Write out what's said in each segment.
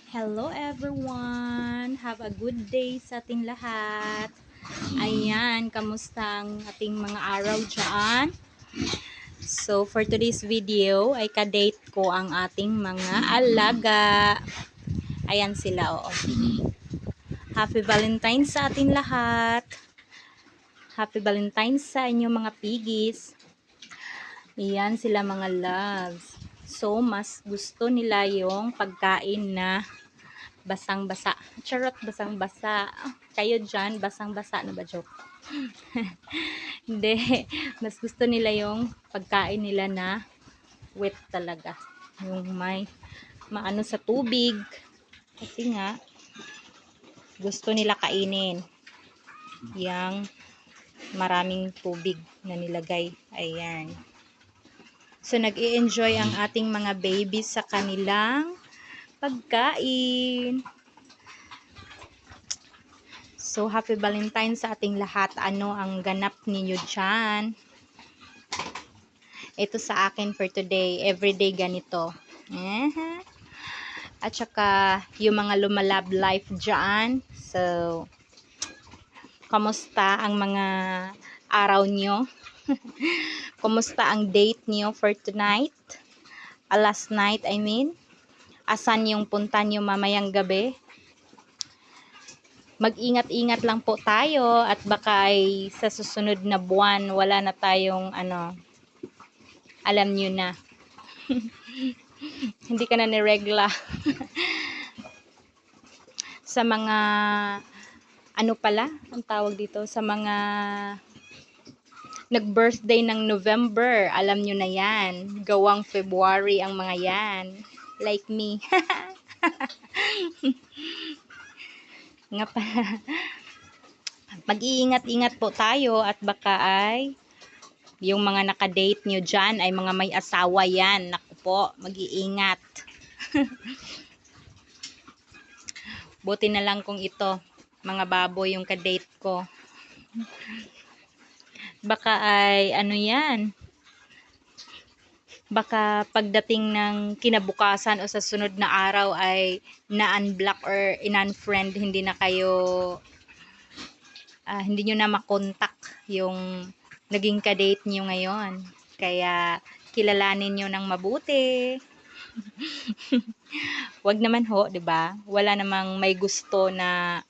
Hello everyone! Have a good day sa ating lahat. Ayan, kamusta ang ating mga araw dyan? So, for today's video ay ka-date ko ang ating mga alaga. Ayan sila, oo. Happy Valentine's sa ating lahat. Happy Valentine's sa inyong mga piggies. Ayan sila mga loves. So, mas gusto nila yung pagkain na basang-basa. Charot, basang-basa. Kayo dyan, basang-basa na ba joke? Hindi. Mas gusto nila yung pagkain nila na wet talaga. Yung may maano sa tubig. Kasi nga, gusto nila kainin. Yang maraming tubig na nilagay. Ayan. So, nag-i-enjoy ang ating mga babies sa kanilang pagkain. So, happy Valentine's sa ating lahat. Ano ang ganap ninyo dyan? Ito sa akin for today. Everyday ganito. At saka, yung mga lumalab life dyan. So, kamusta ang mga araw nyo? Kamusta ang date nyo for tonight? Last night, I mean. Asan yung punta nyo mamayang gabi? Mag-ingat-ingat lang po tayo at baka ay sa susunod na buwan wala na tayong alam nyo na. Hindi ka na niregla. Sa mga ano pala ang tawag dito, sa mga nag-birthday ng November, alam nyo na yan. Gawang February ang mga yan. Like me. Nga pala. Mag-iingat-ingat po tayo at baka ay yung mga nakadate nyo dyan ay mga may asawa yan. Naku po, mag-iingat. Buti na lang kung ito, mga baboy yung kadate ko. Baka ay ano yan. Baka pagdating ng kinabukasan o sa sunod na araw ay na-unblock or in-unfriend, hindi na kayo hindi nyo na makontak yung naging kadate nyo ngayon. Kaya kilalanin nyo ng mabuti. Wag naman ho, 'di ba? Wala namang may gusto na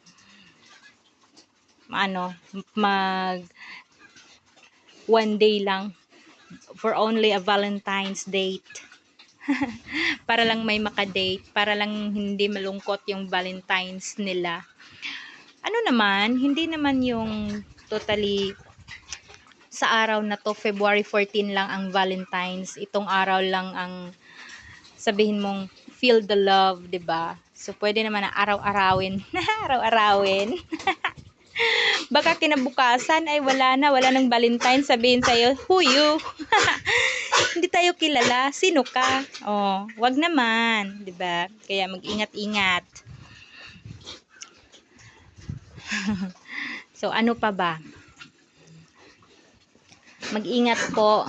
mag one day lang for only a Valentine's date. Para lang may makadate, para lang hindi malungkot yung Valentine's nila. Ano naman, hindi naman yung totally sa araw na to, February 14 lang ang Valentine's. Itong araw lang ang sabihin mong feel the love, 'di ba? So pwede naman na araw-arawin. Araw-arawin. Baka kinabukasan ay wala nang Valentine, sabihin sa'yo, who you? Hindi tayo kilala, sino ka? Oh, wag naman, 'di ba? Kaya mag-ingat-ingat. So ano pa ba? Mag-ingat po.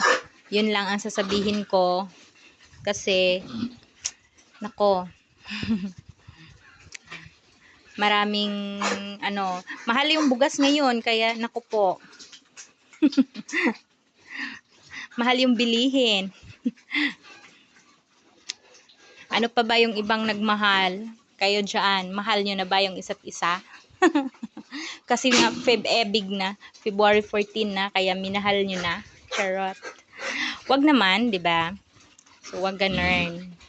'Yun lang ang sasabihin ko kasi nako. Maraming mahal yung bugas ngayon kaya nako po. Mahal yung bilihin. Ano pa ba yung ibang nagmahal? Kayo dyan, mahal nyo na ba yung isa't isa? Kasi nga Feb-ebig na, February 14 na, kaya minahal nyo na. Charot. Wag naman, 'di ba? So wag ganun.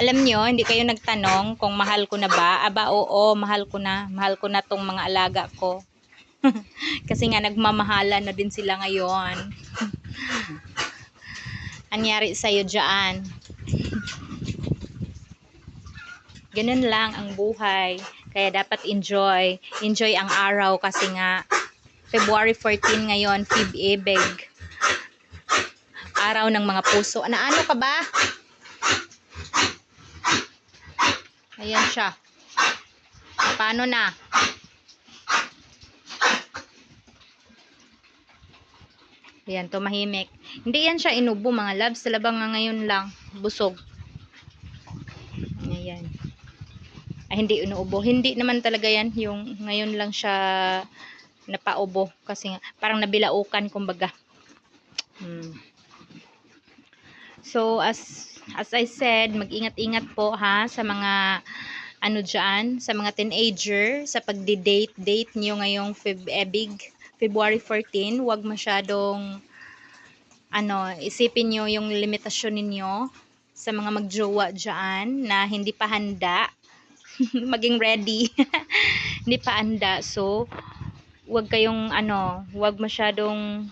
Alam nyo, hindi kayo nagtanong kung mahal ko na ba? Aba, oo, mahal ko na. Mahal ko na tong mga alaga ko. Kasi nga nagmamahalan na din sila ngayon. Anyari sa'yo dyan? Ganun lang ang buhay. Kaya dapat enjoy. Enjoy ang araw kasi nga February 14 ngayon, Feb-ebig. Araw ng mga puso. Ano ka ba? Ayan siya. Paano na? Ayan, tumahimik. Hindi yan siya inubo mga loves. Talabang nga ngayon lang. Busog. Ayan. Ay, hindi inuubo. Hindi naman talaga yan. Yung ngayon lang siya napaubo. Kasi nga, parang nabilaukan, kumbaga. So, as I said, mag-ingat-ingat po ha sa mga ano dyan, sa mga teenager, sa pagdi-date nyo ngayong February 14. Huwag masyadong isipin nyo yung limitasyon ninyo sa mga magjowa dyan na hindi pa handa. Maging ready. Hindi pa handa. So, huwag kayong huwag masyadong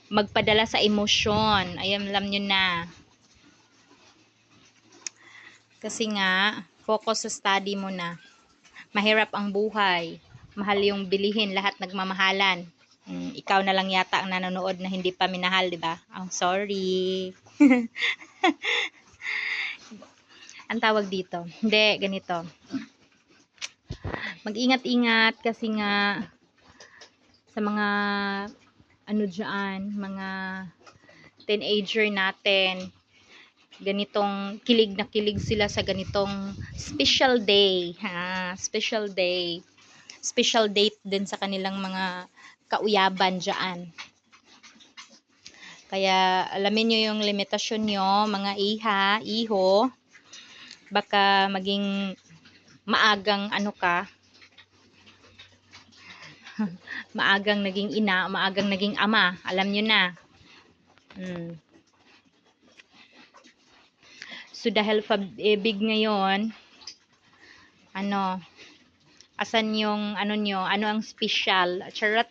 magpadala sa emosyon. Ayan, alam nyo na. Kasi nga, focus sa study mo na. Mahirap ang buhay. Mahal yung bilihin, lahat nagmamahalan. Ikaw na lang yata ang nanonood na hindi pa minahal, di ba? Oh, sorry. Ang tawag dito. Hindi, ganito. Mag-ingat-ingat kasi nga sa mga mga teenager natin, ganitong kilig na kilig sila sa ganitong special day, ha? Special day. Special date din sa kanilang mga kauyaban dyan. Kaya alamin nyo yung limitasyon nyo, mga iho, baka maging maagang maagang naging ina, maagang naging ama, alam nyo na. So dahil pag-ibig ngayon, asan yung nyo, ano ang special? Charot,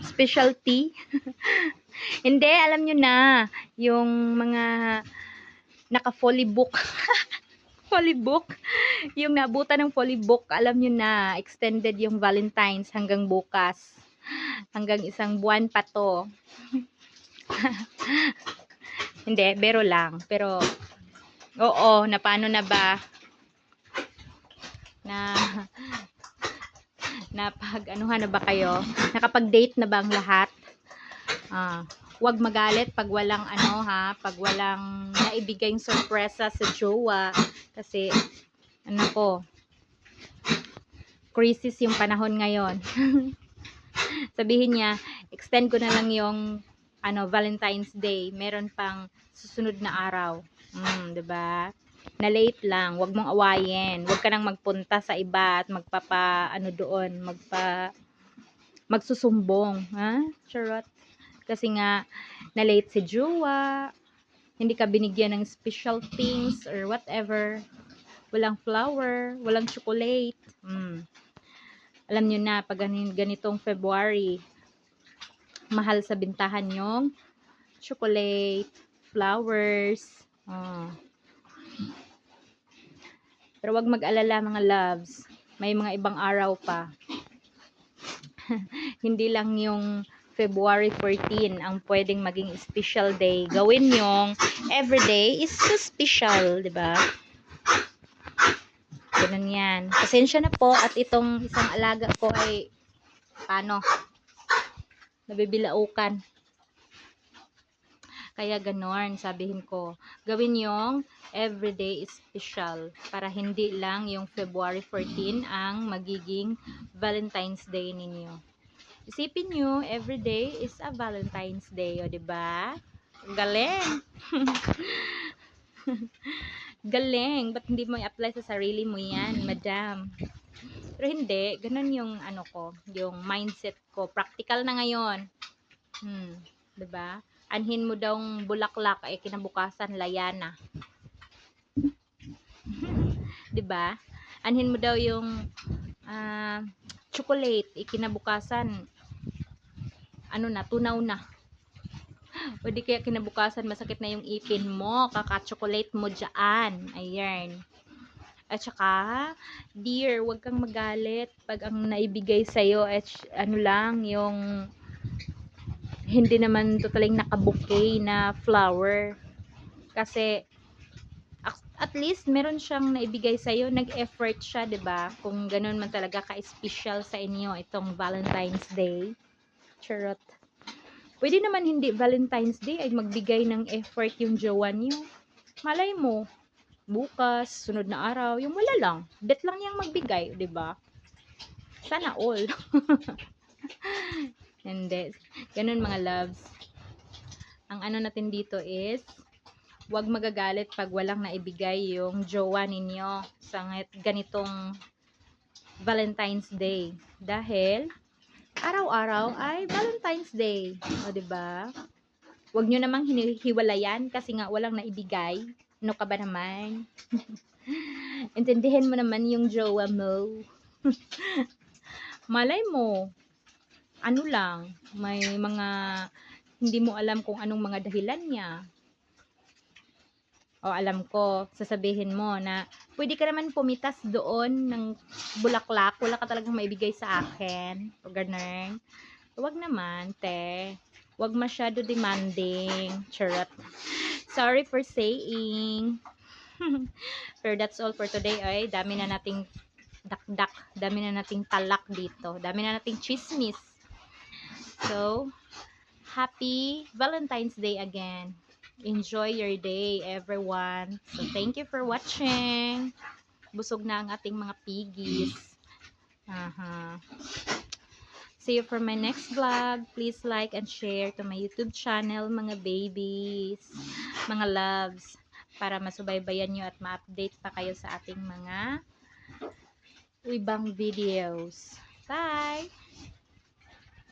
specialty. Hindi, alam nyo na, yung mga naka-fully book. Fully book. Yung nabutan ng fully book, alam nyo na, extended yung Valentine's hanggang bukas. Hanggang isang buwan pa to. Hindi, bero lang. Pero, oo, na paano na ba? Napag-anuhan na ba kayo? Nakapag-date na ba ang lahat? Huwag magalit pag walang pag walang naibigay yung sorpresa sa jowa. Kasi, crisis yung panahon ngayon. Sabihin niya, extend ko na lang yung Valentine's Day. Meron pang susunod na araw. 'Di ba? Na late lang, wag mong awayin. Wag ka nang magpunta sa iba at magsusumbong, ha? Charot. Kasi nga na late si jowa, hindi ka binigyan ng special things or whatever. Walang flower, walang chocolate. Alam nyo na, pag ganitong February, mahal sa bintahan yung chocolate, flowers. Pero wag mag-alala mga loves. May mga ibang araw pa. Hindi lang yung February 14 ang pwedeng maging special day. Gawin yung everyday is so special, di ba? Ganun yan. Pasensya na po at itong isang alaga ko ay nabibilaukan. Kaya ganon, sabihin ko. Gawin yung everyday is special para hindi lang yung February 14 ang magiging Valentine's Day ninyo. Isipin nyo, everyday is a Valentine's Day, o diba? Galing! Galing! Ba't hindi mo i-apply sa sarili mo yan, madam? Pero hindi, ganun yung yung mindset ko. Practical na ngayon. Diba? Anhin mo daw bulaklak ay kinabukasan layana. Diba? Anhin mo daw yung chocolate, kinabukasan tunaw na. O di kaya kinabukasan masakit na yung ipin mo, kaka-chocolate mo dyan. Ayan. At saka, dear, wag kang magalit pag ang naibigay sa'yo lang, yung hindi naman totaling naka-bouquet na flower. Kasi, at least, meron siyang naibigay sa'yo, nag-effort siya, 'di ba? Kung ganun man talaga ka-special sa inyo itong Valentine's Day. Charot. Pwede naman hindi Valentine's Day ay magbigay ng effort yung jowa niyo. Malay mo, bukas, sunod na araw, yung wala lang. Bet lang yang magbigay, 'di ba? Sana all. Hindi. Ganun mga loves. Ang ano natin dito is, huwag magagalit pag walang naibigay yung jowa ninyo sa ganitong Valentine's Day. Dahil, araw-araw ay Valentine's Day. O, 'di ba? Huwag nyo namang hinihiwalayan kasi nga walang naibigay. Ano ka ba naman? Intindihin mo naman yung jowa mo. Malay mo, ano lang, may mga hindi mo alam kung anong mga dahilan niya. O alam ko, sasabihin mo na pwede ka naman pumitas doon ng bulaklak, wala ka talagang maibigay sa akin. O ganun. Huwag naman, te. Huwag masyado demanding. Charot. Sorry for saying. Pero that's all for today. Ay, dami na nating dakdak. Dami na nating talak dito. Dami na nating chismis. So, happy Valentine's Day again. Enjoy your day, everyone. So, thank you for watching. Busog na ang ating mga piggies. See you for my next vlog. Please like and share to my YouTube channel, mga babies, mga loves, para masubaybayan nyo at ma-update pa kayo sa ating mga ibang videos. Bye!